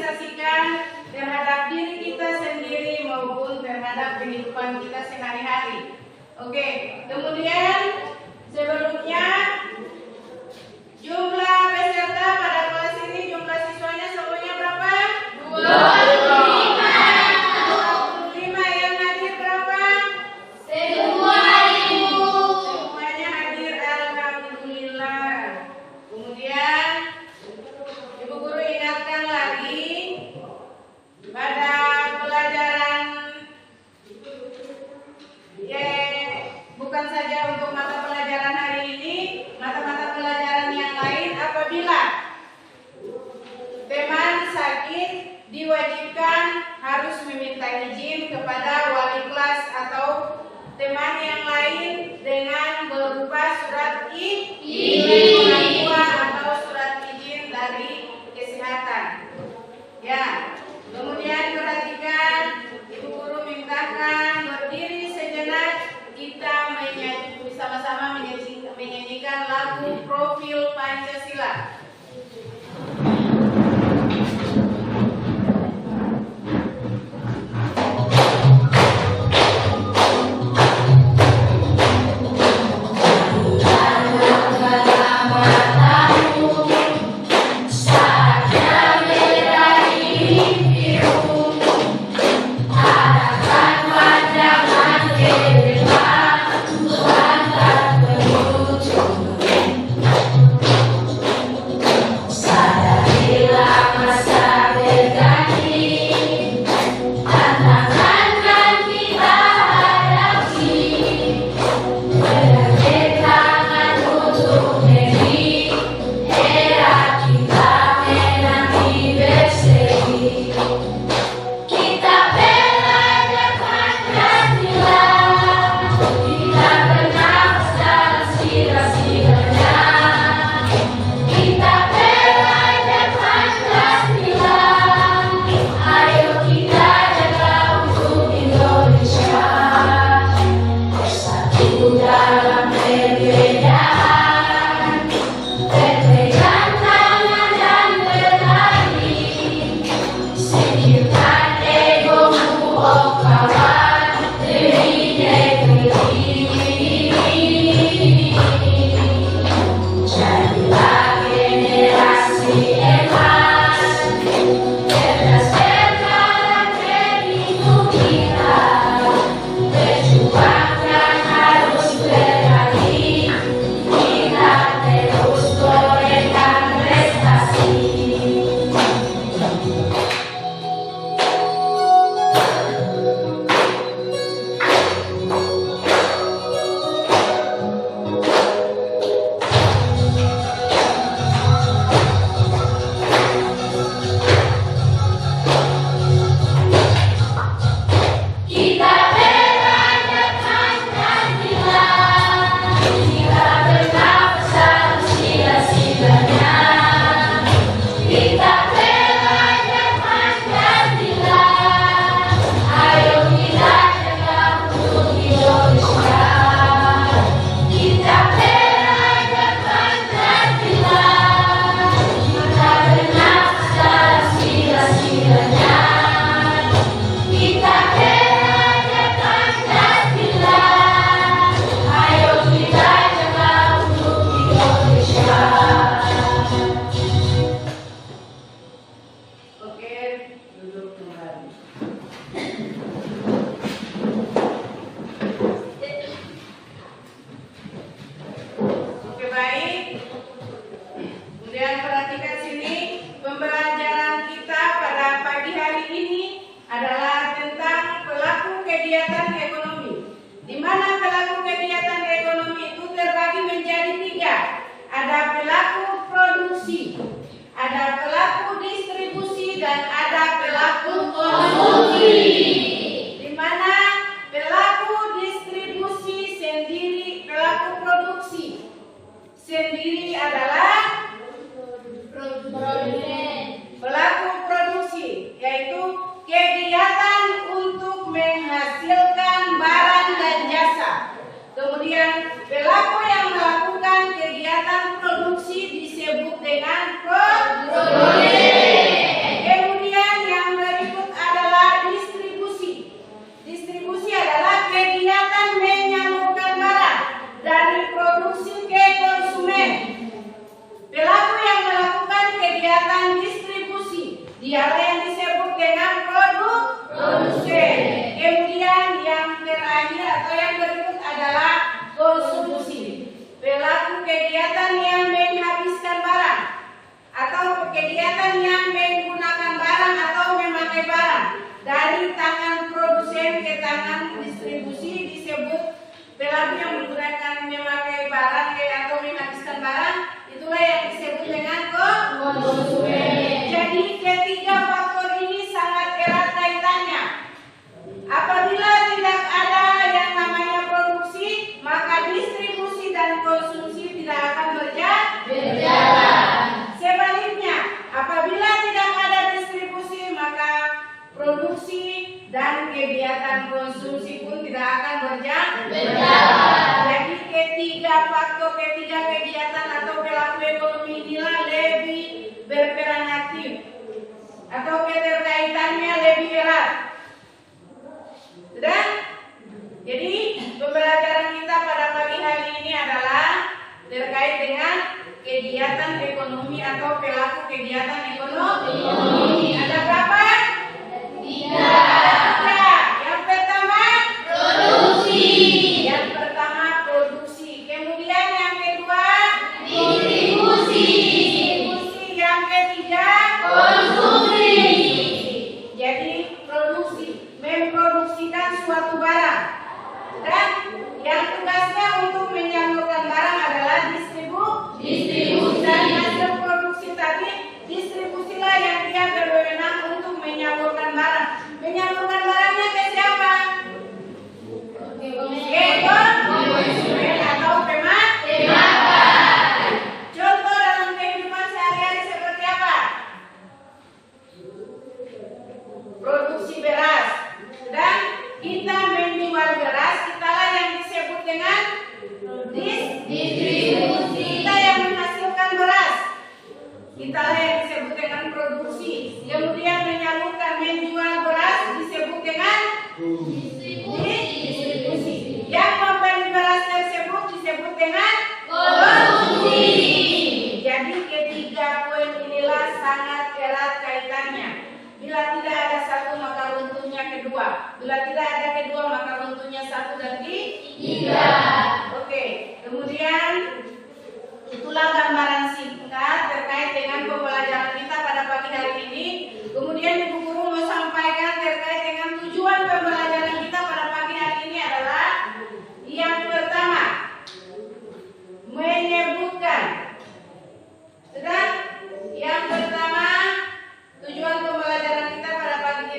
realisasikan terhadap diri kita sendiri maupun terhadap kehidupan kita sehari-hari. Oke, kemudian sebelumnya jumlah peserta pada kelas ini, jumlah siswanya semuanya berapa? 25 yang hadir berapa? Semuanya hadir, alhamdulillah. Kemudian Ibu Guru ingatkan lagi pada pelajaran bukan saja untuk mata pelajaran hari ini, mata-mata pelajaran yang lain apabila teman sakit diwajibkan harus meminta izin kepada wali kelas atau teman yang lain dengan berupa surat izin orang tua atau surat izin dari kesehatan. Ya, kemudian perhatikan, Ibu Guru mintakan berdiri sejenak, kita sama-sama menyanyikan lagu Profil Pancasila. Dialah yang disebut dengan produsen. Kemudian yang terakhir atau yang berikut adalah konsumsi. Pelaku kegiatan yang menghabiskan barang atau kegiatan yang menggunakan barang atau memakai barang dari tangan produsen ke tangan distribusi disebut pelaku yang menggunakan memakai barang atau menghabiskan barang, itulah yang disebut dengan konsumen. Jadi ketiga faktor ini sangat erat kaitannya. Apabila tidak ada yang namanya produksi, maka distribusi dan konsumsi tidak akan berjalan. Sebaliknya, apabila tidak ada distribusi, maka produksi dan kegiatan konsumsi pun tidak akan berjalan. Jadi ketiga faktor, ketiga kegiatan atau pelaku ekonomi inilah lebih berperan aktif atau keterkaitannya lebih erat. Sudah? Jadi pembelajaran kita pada pagi hari ini adalah terkait dengan kegiatan ekonomi atau pelaku kegiatan ekonomi. Ada berapa? 3. Yang pertama produksi. Yang pertama produksi. Kemudian yang kedua distribusi. Yang ketiga konsumsi. Jadi produksi, memproduksikan suatu barang. Dan yang tugasnya untuk menyalurkan barang adalah distribusi. Dan hasil produksi tadi, distribusilah yang dia berwenang untuk menyalurkan barang. Menyalurkan barangnya ke siapa? Ke konsumen atau pemakai. Contoh dalam kehidupan sehari-hari seperti apa? Produksi beras. Dan kita menjual beras, italah yang disebut dengan distribusi. Kita yang menghasilkan beras, italah yang disebut dengan produksi. Kemudian menyalurkan, menjual beras disebut dengan distribusi. Yang membeli beras tersebut disebut dengan konsumsi. Jadi ketiga poin inilah sangat erat kaitannya. Bila tidak ada satu maka runtuhnya kedua. Bila tidak ada kedua maka runtuhnya satu dan tiga. Oke. Kemudian itulah gambaran singkat terkait dengan pembelajaran kita pada pagi hari ini. Kemudian Ibu Guru mau sampaikan terkait dengan tujuan pembelajaran kita pada pagi hari ini adalah yang pertama menyebutkan. Sudah? Yang pertama tujuan pembelajaran kita pada pagi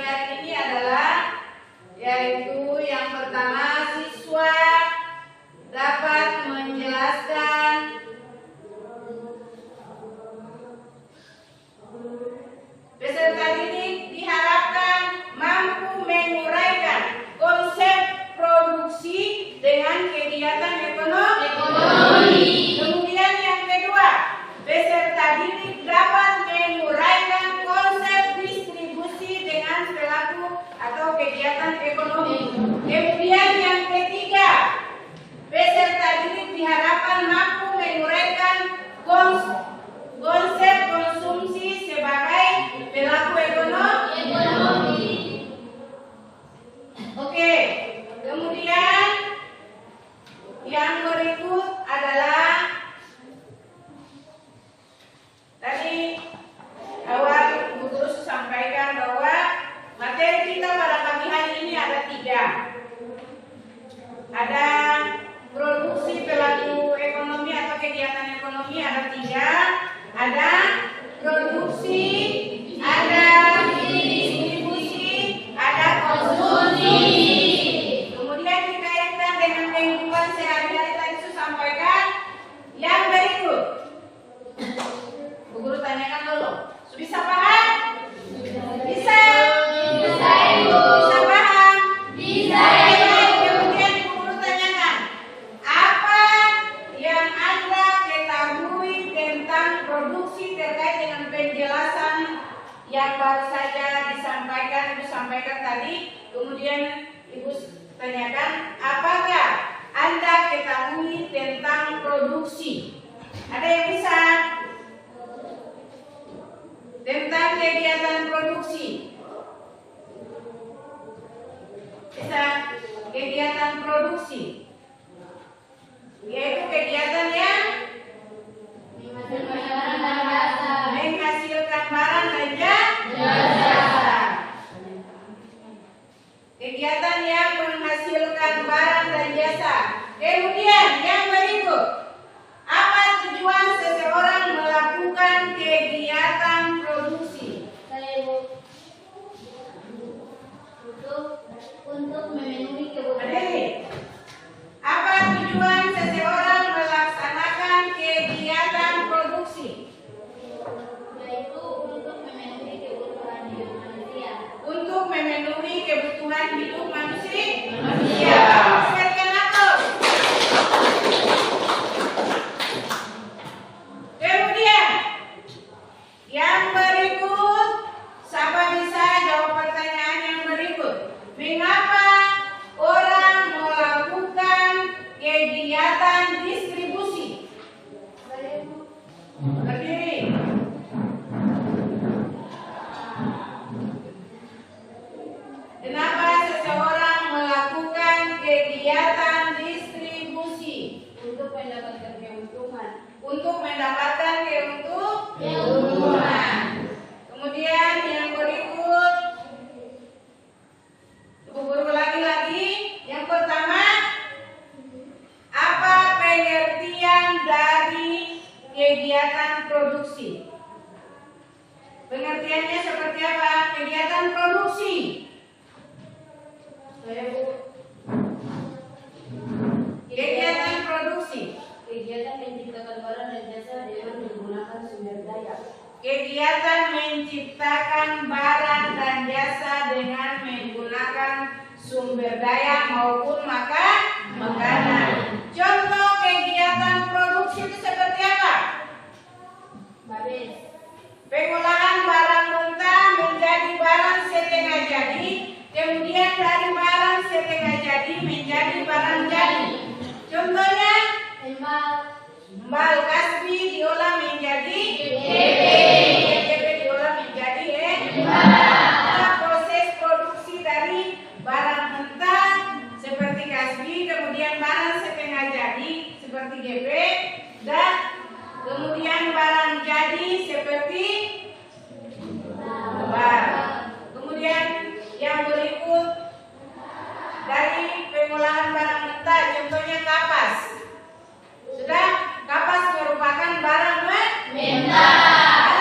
hari ini adalah yaitu yang pertama siswa dapat menjelaskan peserta didik diharapkan mampu menguraikan konsep produksi dengan kegiatan ekonomi. Kemudian yang kedua, peserta didik dapat menguraikan konsep distribusi dengan pelaku atau kegiatan ekonomi. Kemudian yang ketiga, peserta didik diharapkan mampu menguraikan konsep konsumsi sebagai pelaku ekonomi. Oke, kemudian yang berikut adalah tadi awal Ibu Guru sampaikan bahwa materi kita pada pagi hari ini ada 3. Ada produksi pelaku ekonomi atau kegiatan ekonomi ada 3. Ada produksi, ada distribusi, ada konsumsi. Kemudian dikaitkan dengan kehidupan sehari-hari tadi saya sampaikan yang berikut. Bu Guru tanyakan dulu, bisa paham? Bisa? Bisa Ibu. Bisa paham? Bisa Ibu. Kemudian Ibu Guru tanyakan, apa yang Anda ketahui tentang produksi terkait dengan penjelasan yang baru saja disampaikan, Ibu sampaikan tadi. Kemudian Ibu tanyakan, apakah Anda ketahui tentang produksi? Ada yang bisa? Tentang kegiatan produksi. Bisa kegiatan produksi, yaitu kegiatan yang menghasilkan barang dan jasa. Kegiatan yang menghasilkan barang dan jasa. Kemudian yang berikut, apa tujuan seseorang melakukan kegiatan produksi? Untuk memenuhi kebutuhan. Apa tujuan seseorang melaksanakan kegiatan produksi? Yaitu untuk memenuhi kebutuhan hidup manusia. Untuk memenuhi kebutuhan hidup manusia. Sekalian apa? Kemudian yang berikut, siapa bisa jawab pertanyaan yang berikut? Mengapa orang melakukan kegiatan distribusi? Berdiri. Kenapa seseorang melakukan kegiatan distribusi? Untuk mendapatkan keuntungan. Untuk mendapatkan keuntungan. Kemudian yang berikut, Ibu Guru lagi. Yang pertama, apa pengertian dari kegiatan produksi? Pengertiannya seperti apa? Kegiatan produksi. Kegiatan produksi. Kegiatan menciptakan barang dan jasa dengan menggunakan sumber daya. Kegiatan menciptakan barang dan jasa dengan menggunakan sumber daya maupun makanan. Contoh kegiatan produksi itu seperti apa? Babes. Pengolahan barang mentah menjadi barang setengah jadi, kemudian dari barang setengah jadi menjadi barang jadi. Contohnya, embal kasbi diolah menjadi JP diolah menjadi proses produksi dari barang mentah seperti kasbi, kemudian barang setengah jadi seperti GP, dan kemudian barang jadi seperti bar. Kemudian yang berikut, dari pengolahan barang mentah, contohnya kapas. Sudah, kapas merupakan barang mentah.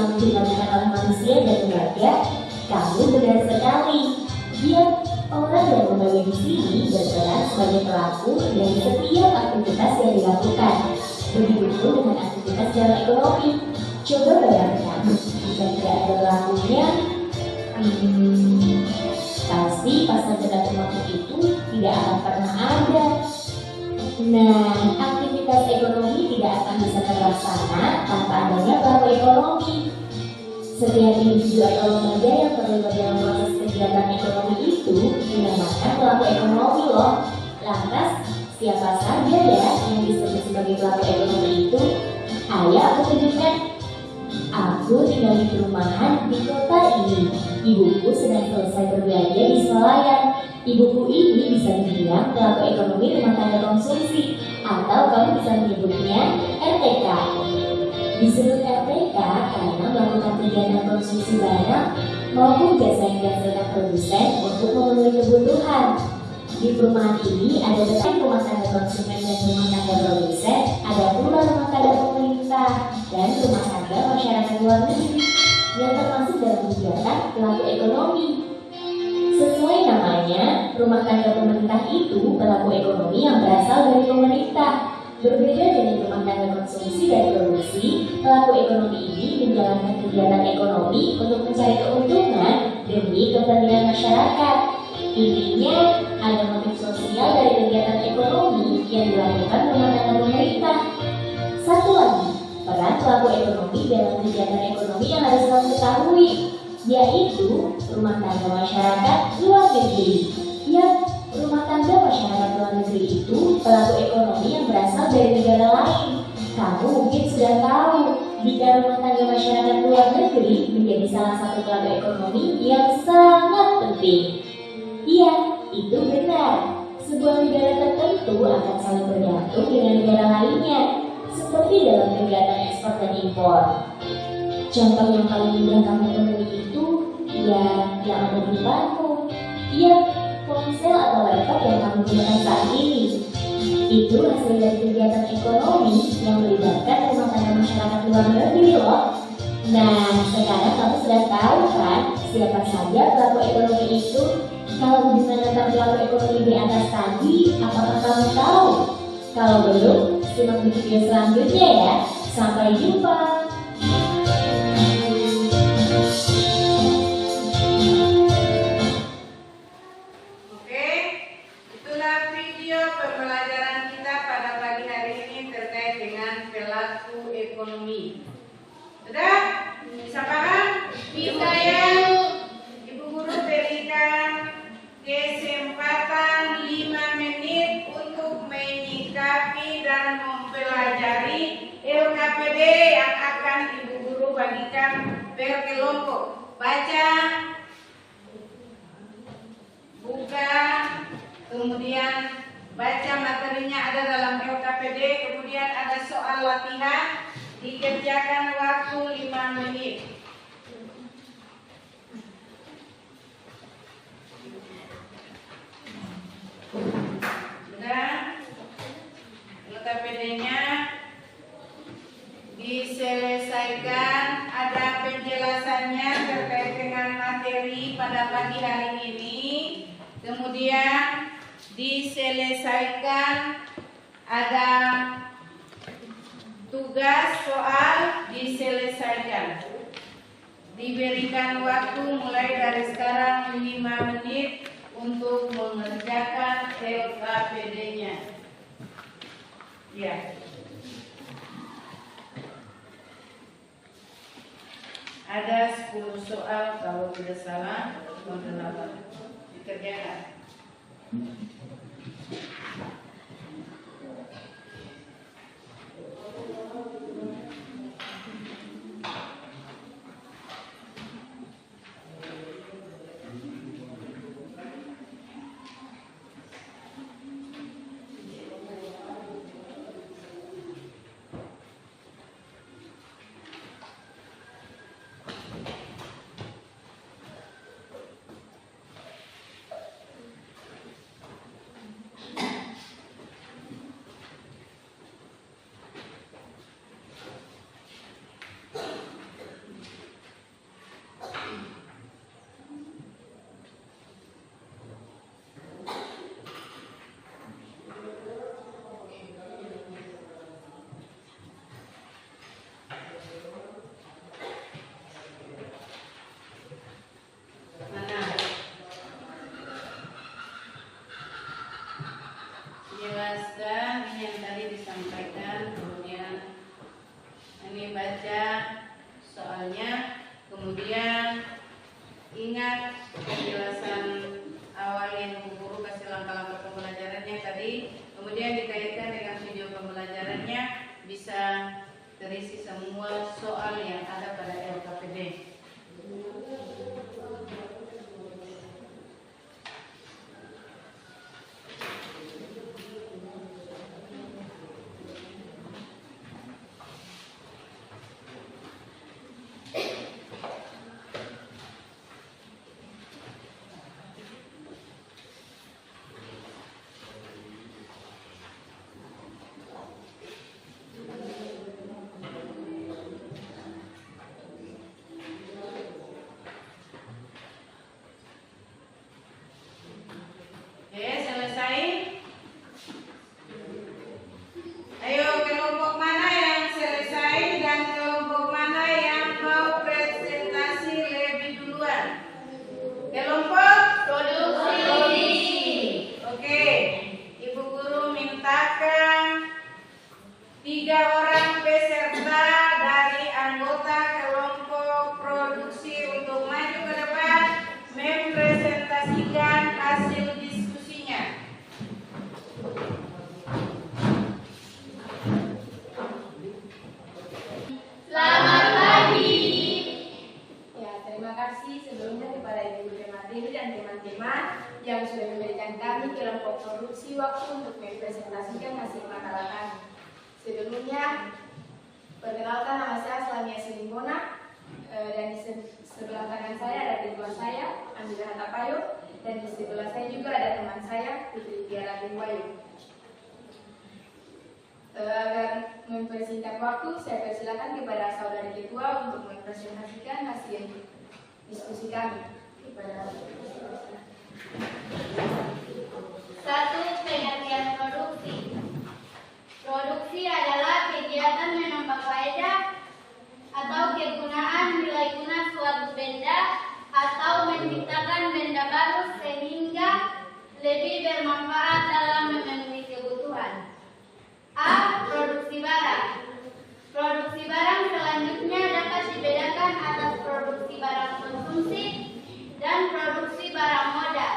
selalu dilakukan oleh manusia dan lembaga, kamu benar sekali. Ya, orang dan lembaga di sini berperan sebagai pelaku dari setiap aktivitas yang dilakukan. Begitu dengan aktivitas dalam ekonomi. Coba bayangkan, jika tidak ada pelakunya, pasti pasar benda waktu itu tidak akan pernah ada. Nah, aktivitas ekonomi tidak akan bisa terlaksana tanpa adanya pelaku ekonomi. Setiap individu atau lembaga yang terlibat dalam proses kegiatan ekonomi itu dinamakan pelaku ekonomi loh. Lantas, siapa saja ya yang disebut sebagai pelaku ekonomi itu? Ayo aku tunjukkan. Aku tinggal di perumahan di kota ini. Ibuku sedang selesai berbelanja di swalayan. Ibuku ini bisa dibilang pelaku ekonomi rumah tangga konsumsi, atau kamu bisa menyebutnya RTK. Disebut RTK karena melakukan kegiatan konsumsi barang maupun jasa yang dihasilkan produsen untuk memenuhi kebutuhan. Di perumahan ini ada selain rumah tangga konsumen dan rumah tangga produsen, ada pula rumah tangga pemerintah dan rumah tangga masyarakat luar negeri yang termasuk dalam kegiatan pelaku ekonomi. Sesuai namanya, rumah tangga pemerintah itu pelaku ekonomi yang berasal dari pemerintah. Berbeda dengan rumah tangga konsumsi dan produksi, pelaku ekonomi ini menjalankan kegiatan ekonomi untuk mencari keuntungan demi kepentingan masyarakat. Intinya, ada motif sosial dari kegiatan ekonomi yang dilakukan rumah tangga pemerintah. Satu lagi, peran pelaku ekonomi dalam kegiatan ekonomi yang harus kamu ketahui, yaitu rumah tangga masyarakat luar negeri. Ya, rumah tangga masyarakat luar negeri itu pelaku ekonomi yang berasal dari negara lain. Kamu mungkin sudah tahu, jika rumah tangga masyarakat luar negeri menjadi salah satu pelaku ekonomi yang sangat penting. Iya, itu benar. Sebuah negara tertentu akan saling bergantung dengan negara lainnya, seperti dalam kegiatan ekspor dan impor. Contoh yang paling mudah kamu temui itu, ya yang ada di depanmu. Iya, ponsel atau laptop yang kamu gunakan saat ini. Itu hasil dari kegiatan ekonomi yang melibatkan rumah tangga masyarakat luar negeri loh. Nah, sekarang kamu sudah tahu kan siapa saja pelaku ekonomi itu? Kalau hubungan tentang pelaku ekonomi di atas tadi, apakah kamu tahu? Kalau belum, simak di video selanjutnya ya. Sampai jumpa. Oke, itulah video pembelajaran kita pada pagi hari ini terkait dengan pelaku ekonomi. Sudah? Bisa paham? Bisa ya? Ibu guru berikan kesempatan 5 menit untuk menyikapi dan mempelajari LKPD yang akan ibu guru bagikan per kelompok. Baca, buka, kemudian baca materinya ada dalam LKPD, kemudian ada soal latihan, dikerjakan waktu 5 menit. Sudah? LKPD-nya diselesaikan, ada penjelasannya terkait dengan materi pada pagi hari ini. Kemudian diselesaikan, ada tugas soal diselesaikan. Diberikan waktu mulai dari sekarang 5 menit untuk mengerjakan LKPD-nya. Ya. Ada 10 soal kalau tidak salah, dikerjakan. sampaikan, kemudian ini baca soalnya, kemudian ingat penjelasan awal yang Bu Guru kasih langkah-langkah pembelajarannya tadi, kemudian dikaitkan dengan video pembelajarannya, bisa terisi semua soal yang ada pada LKPD. Ayo, kelompok mana yang selesai dan kelompok mana yang mau presentasi lebih duluan? Kelompok produksi. Oke, Ibu Guru mintakan 3 orang peserta dari anggota kelompok produksi untuk maju ke depan mempresentasikan hasil diskusinya. Selamat pagi. Ya, terima kasih sebelumnya kepada Ibu Materi dan teman-teman yang sudah memberikan kami kelompok produksi waktu untuk mempresentasikan hasil makalah kami. Sebelumnya, perkenalkan nama saya Slamia Silimbona, dan di sebelah kanan saya ada kedua saya, Andila Hatapayo, dan di sebelah saya juga ada teman saya, Putri Tiara Bingwayu. Agar mempersingkat waktu, saya persilakan kepada saudari ketua untuk mempresentasikan hasil diskusi kami. Kepada 1. Pengertian produksi. Produksi adalah kegiatan menambah faedah atau kegunaan nilai guna suatu benda atau menciptakan benda baru sehingga lebih bermanfaat dalam memenuhi kebutuhan. A. Produksi barang. Produksi barang selanjutnya dapat dibedakan atas produksi barang konsumsi dan produksi barang modal.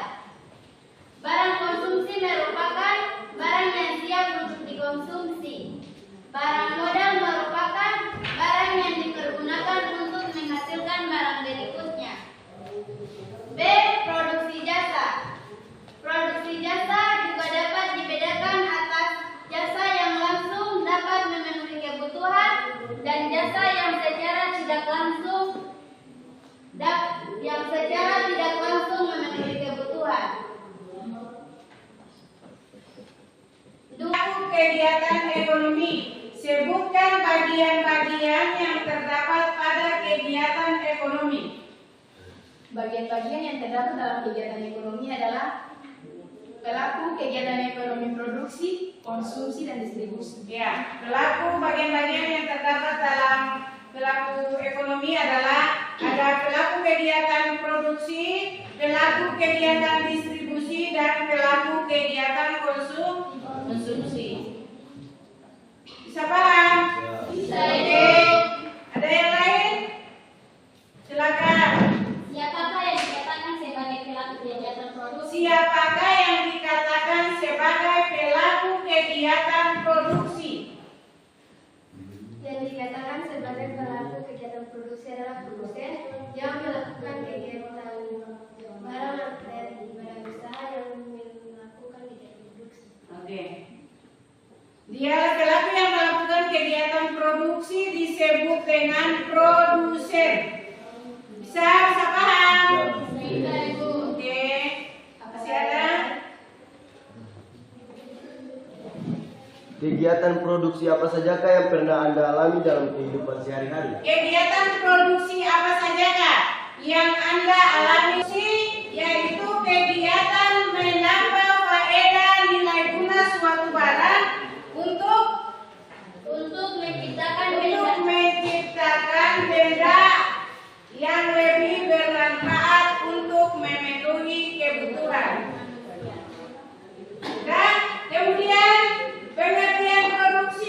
Barang konsumsi merupakan barang yang siap untuk dikonsumsi. Barang modal merupakan barang yang dipergunakan untuk menghasilkan barang berikutnya. B. Produksi jasa. Produksi jasa juga dapat dibedakan atas jasa yang langsung dapat memenuhi kebutuhan dan jasa yang secara tidak langsung memenuhi kebutuhan. Kegiatan ekonomi. Sebutkan bagian-bagian yang terdapat pada kegiatan ekonomi. bagian-bagian yang terdapat dalam kegiatan ekonomi adalah pelaku kegiatan ekonomi produksi, konsumsi, dan distribusi. Ya, pelaku bagian-bagian yang terdapat dalam pelaku ekonomi adalah ada pelaku kegiatan produksi, pelaku kegiatan distribusi, dan pelaku kegiatan konsumsi. Bisa paham? Bisa. Oke. Ada yang lain? Silakan. Siapakah yang dikatakan sebagai pelaku kegiatan produksi? Siapakah yang dikatakan sebagai pelaku kegiatan produksi? Yang dikatakan sebagai pelaku kegiatan produksi adalah produsen yang melakukan kegiatan barang dari badan usaha yang melakukan kegiatan produksi. Oke. Dia pelaku yang melakukan kegiatan produksi disebut dengan produsen. Bisa paham? Bisa, Ibu. Oke. Masih ada? Kegiatan produksi apa sajakah yang pernah Anda alami dalam kehidupan sehari-hari? Kegiatan produksi apa sajakah yang Anda alami, yaitu kegiatan menambah faedah nilai guna suatu barang untuk menciptakan benda yang lebih bermanfaat untuk memenuhi kebutuhan. Dan kemudian pengertian produksi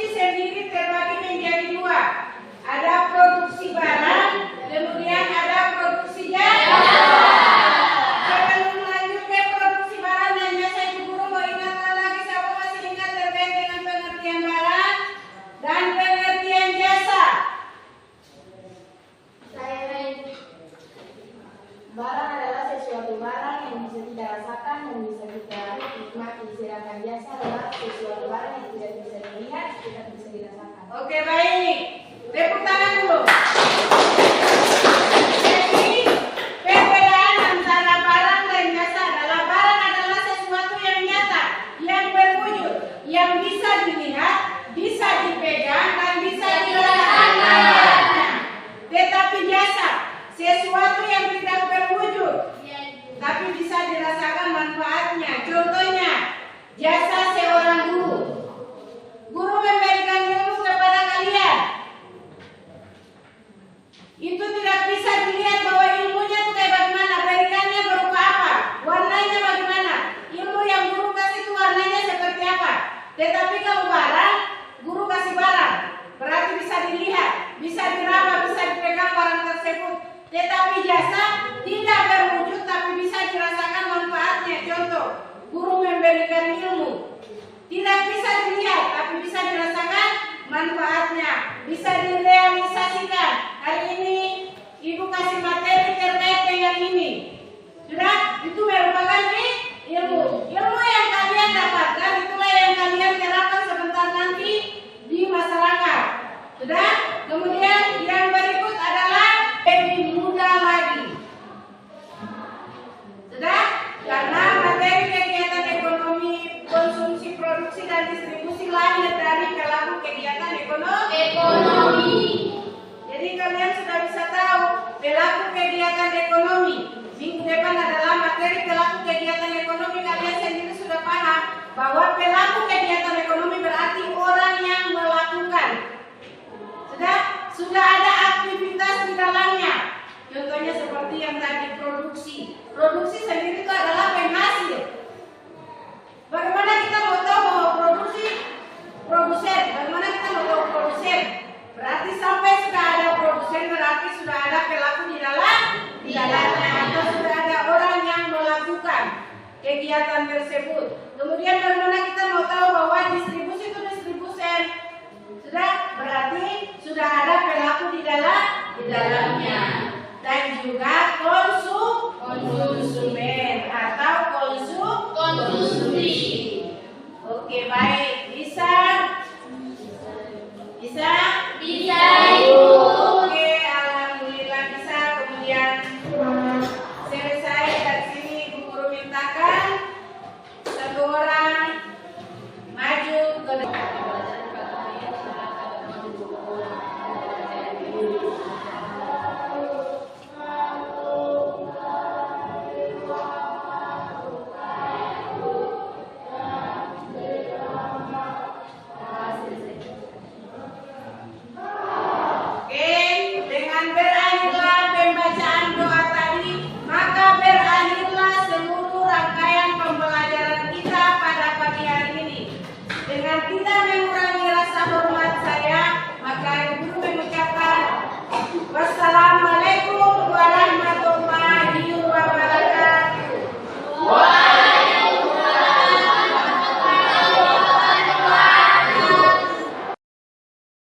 Jasa seorang guru. Guru memberikan ilmu kepada kalian. Itu tidak bisa dilihat bahwa ilmunya itu kayak bagaimana, berikannya berupa apa, warnanya bagaimana. Ilmu yang guru kasih itu warnanya seperti apa. Tetapi kalau barang, guru kasih barang, berarti bisa dilihat, bisa diraba, bisa dipegang barang tersebut. Tetapi jasa tidak berwujud tapi bisa dirasakan manfaatnya. Contoh, guru memberikan ilmu, tidak bisa dilihat tapi bisa dirasakan manfaatnya, bisa direalisasikan. Hari ini ibu kasih materi terkait dengan ini, sudah, itu merupakan ilmu. Ilmu yang kalian dapatkan itulah yang kalian terapkan sebentar nanti di masyarakat. Sudah, kemudian yang berikut adalah lebih mudah lagi. Sudah, karena materi kegiatan ekonomi, konsumsi, produksi dan distribusi lahir dari pelaku kegiatan ekonomi. Jadi kalian sudah bisa tahu pelaku kegiatan ekonomi. Minggu depan adalah materi pelaku kegiatan ekonomi. Kalian sendiri sudah paham bahwa pelaku kegiatan ekonomi berarti orang yang melakukan. Sudah ada aktivitas di dalamnya. Contohnya seperti yang tadi produksi. Produksi sendiri itu adalah penghasil. Bagaimana kita mau tahu bahwa produsen? Bagaimana kita mau tahu produsen? Berarti sampai sudah ada produsen berarti sudah ada pelaku di dalamnya atau sudah ada orang yang melakukan kegiatan tersebut. Kemudian bagaimana kita mau tahu bahwa distribusi itu distribusen? Sudah, berarti sudah ada pelaku di dalamnya. Dan juga konsumen atau konsumsi.